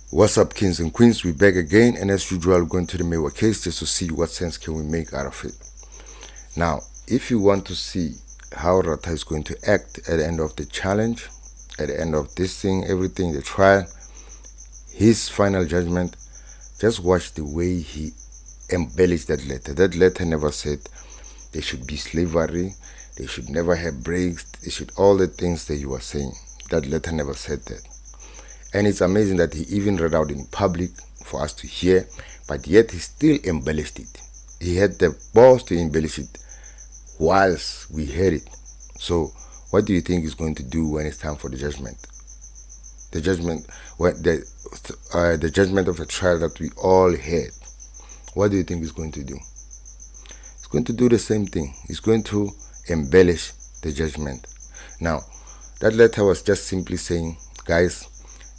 What's up, kings and queens? We're back again, and as usual, going to the Maywa case just to see what sense can we make out of it. Now, if you want to see how Rata is going to act at the end of the challenge, at the end of this thing, everything, the trial, his final judgment, just watch the way he embellished that letter. That letter never said there should be slavery, they should never have breaks, they should all the things that you were saying. That letter never said that. And it's amazing that he even read out in public for us to hear, but yet he still embellished it. He had the balls to embellish it whilst we heard it. So what do you think he's going to do when it's time for the judgment? The judgment, the judgment of the trial that we all heard. What do you think he's going to do? He's going to do the same thing. He's going to embellish the judgment. Now, that letter was just simply saying, guys,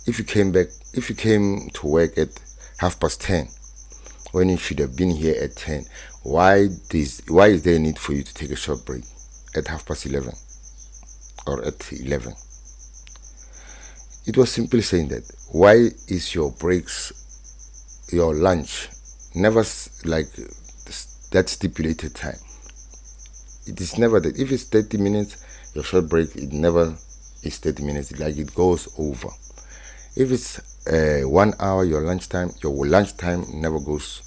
if you came to work at 10:30 when you should have been here at 10, why is there a need for you to take a short break at 11:30 or at 11? It was simply saying that. Why is your breaks, your lunch, never like that stipulated time? It is never that. If it's 30 minutes, your short break, it never is 30 minutes. Like it goes over. If it's 1 hour, your lunchtime never goes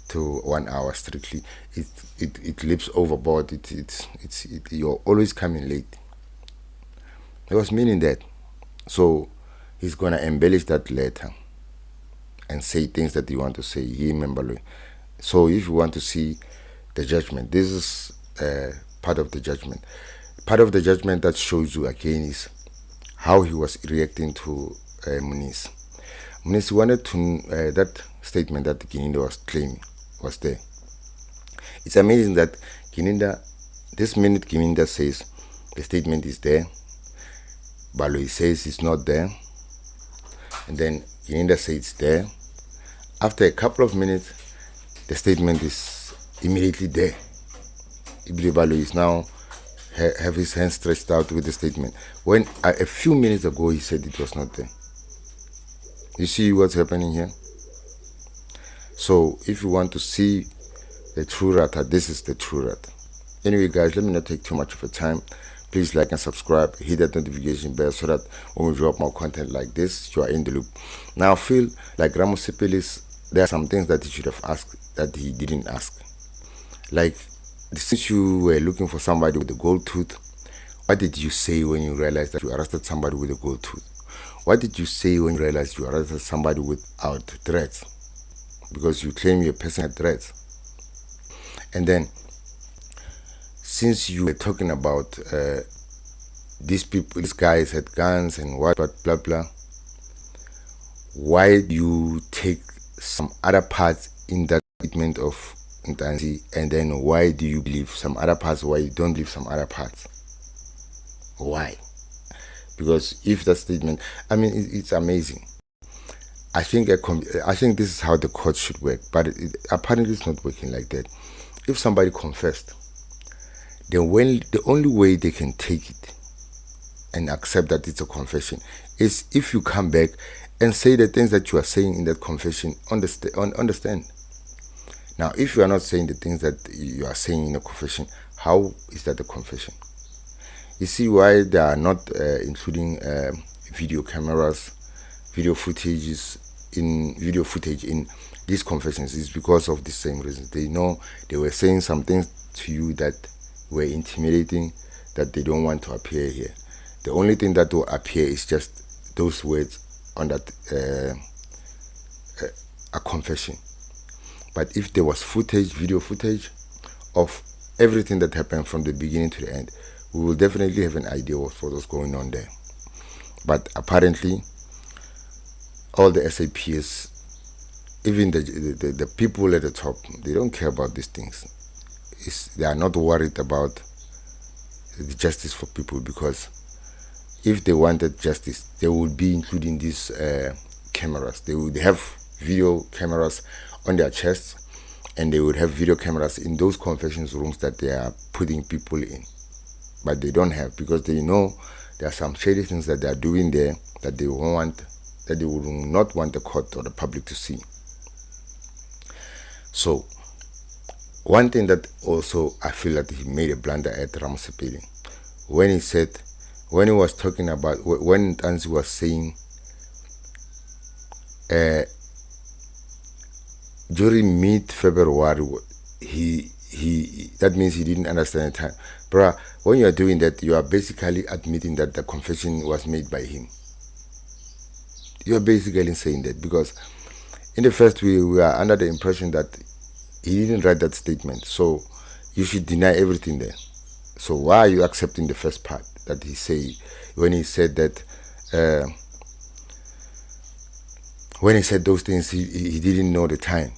to 1 hour strictly. It leaps overboard. You're always coming late. It was meaning that. So he's gonna embellish that letter and say things that you want to say. So if you want to see the judgment, this is part of the judgment. Part of the judgment that shows you again is how he was reacting to Muniz. Muniz wanted to that statement that Gininda was claiming was there. It's amazing that this minute Gininda says the statement is there, Baloyi says it's not there, and then Gininda says it's there. After a couple of minutes, the statement is immediately there. Ibri Baloyi is now have his hand stretched out with the statement, when a few minutes ago he said it was not there. You see what's happening here? So if you want to see the true Rata, this is the true Rata. Anyway, guys, let me not take too much of your time. Please like and subscribe, hit that notification bell so that when we drop more content like this, you are in the loop. Now, I feel like Ramos Sepelis, there are some things that he should have asked that he didn't ask. Like, since you were looking for somebody with a gold tooth, what did you say when you realized that you arrested somebody with a gold tooth? What did you say when you realized you arrested somebody without threats? Because you claim your person had threats. And then, since you were talking about these guys had guns and what, blah, blah, why do you take some other parts in that statement of Ntanzi, and then why do you believe some other parts, why you don't believe some other parts? Why? Because if that statement, it's amazing. I think this is how the court should work, but apparently it's not working like that. If somebody confessed, then the only way they can take it and accept that it's a confession is if you come back and say the things that you are saying in that confession understand. Now, if you are not saying the things that you are saying in a confession, how is that a confession? You see why they are not including video footage in these confessions is because of the same reason. They know they were saying some things to you that were intimidating, that they don't want to appear here. The only thing that will appear is just those words on that a confession. But if there was video footage of everything that happened from the beginning to the end, we will definitely have an idea of what was going on there. But apparently, all the SAPs, even the people at the top, they don't care about these things. They are not worried about the justice for people, because if they wanted justice, they would be including these cameras. They would have video cameras on their chests, and they would have video cameras in those confessions rooms that they are putting people in. But they don't have, because they know there are some shady things that they are doing there that they won't want that he would not want the court or the public to see. So one thing that also I feel that he made a blunder at Ramasepeli, when he was talking about, when Tanzi was saying during mid-February, that means he didn't understand the time. Bruh, when you are doing that, you are basically admitting that the confession was made by him. You are basically saying that, because in the first we are under the impression that he didn't write that statement, so you should deny everything there. So why are you accepting the first part that he said, when he said that when he said those things, he didn't know the time?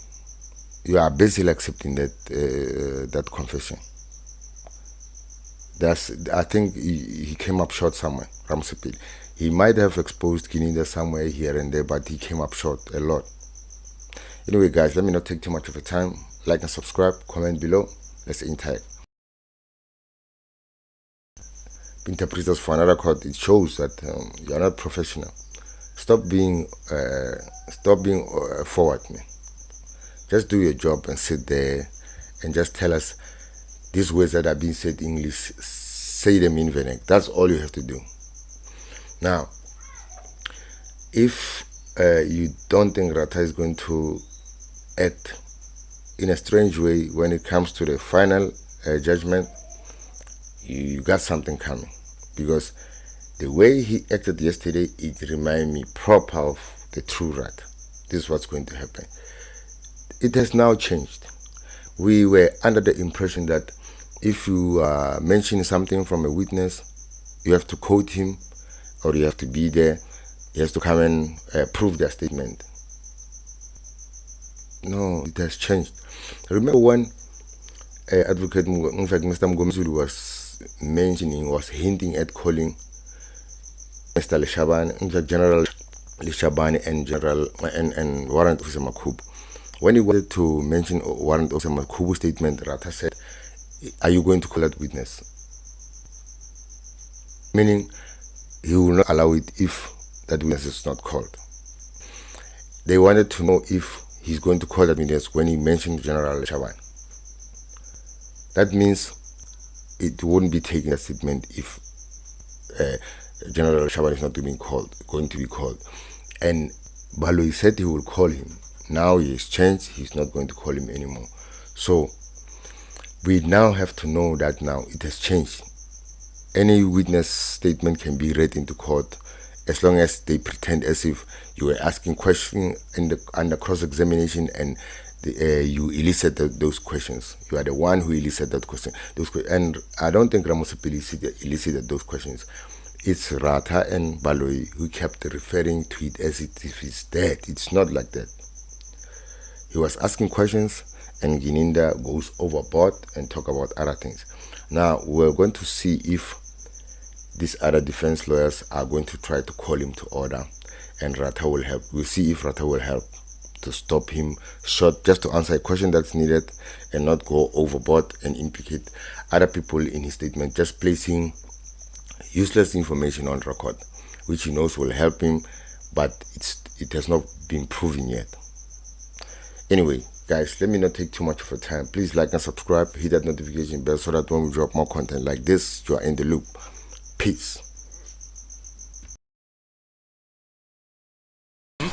You are basically accepting that confession. I think he came up short somewhere, Ramsepil. He might have exposed Kininda somewhere here and there, but he came up short a lot. Anyway, guys, let me not take too much of your time. Like and subscribe, comment below. Let's interact. Interpreters for another court, it shows that you are not professional. Stop being forward, man. Just do your job and sit there and just tell us these words that are being said in English, say them in Venek. That's all you have to do. Now, if you don't think Rata is going to act in a strange way when it comes to the final judgment, you got something coming, because the way he acted yesterday, it reminded me proper of the true Rata. This is what's going to happen. It has now changed. We were under the impression that if you mention something from a witness, you have to quote him, or you have to be there. He has to come and prove their statement. No, it has changed. Remember when Advocate, in fact, Mr. Mgomezulu was hinting at calling Mr. Leshabane, in fact, General Leshabane and Warrant Officer Makhubu. When he wanted to mention Warrant Officer Makhubu's statement, Rata said, "Are you going to call that witness?" Meaning, he will not allow it if that witness is not called. They wanted to know if he's going to call that witness when he mentioned General Leshabane. That means it wouldn't be taking a statement if General Leshabane is not going to be called. And Baloyi said he will call him. Now he has changed, he's not going to call him anymore. So we now have to know that now it has changed. Any witness statement can be read into court as long as they pretend as if you were asking questions under cross-examination and you elicit those questions. You are the one who elicited that question. And I don't think Ramasepeli elicited those questions. It's Rata and Baloyi who kept referring to it as if it's dead. It's not like that. He was asking questions, and Gininda goes overboard and talk about other things. Now we're going to see if these other defense lawyers are going to try to call him to order, and Rata will help. We'll see if Rata will help to stop him short, just to answer a question that's needed and not go overboard and implicate other people in his statement, just placing useless information on record, which he knows will help him, but it has not been proven yet. Anyway, guys, let me not take too much of your time. Please like and subscribe, hit that notification bell so that when we drop more content like this, you are in the loop. Peace.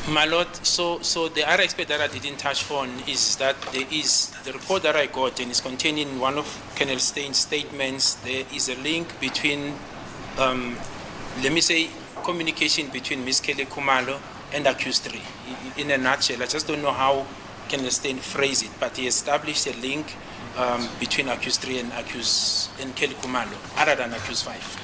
My lord, so the other aspect that I didn't touch on is that there is the report that I got, and is contained in one of Colonel Stein's statements. There is a link between, let me say, communication between Ms. Kelly Kumalo and accused 3. In a nutshell, I just don't know how Colonel Stein phrased it, but he established a link between accused 3 and Kelly Kumalo, other than accused 5.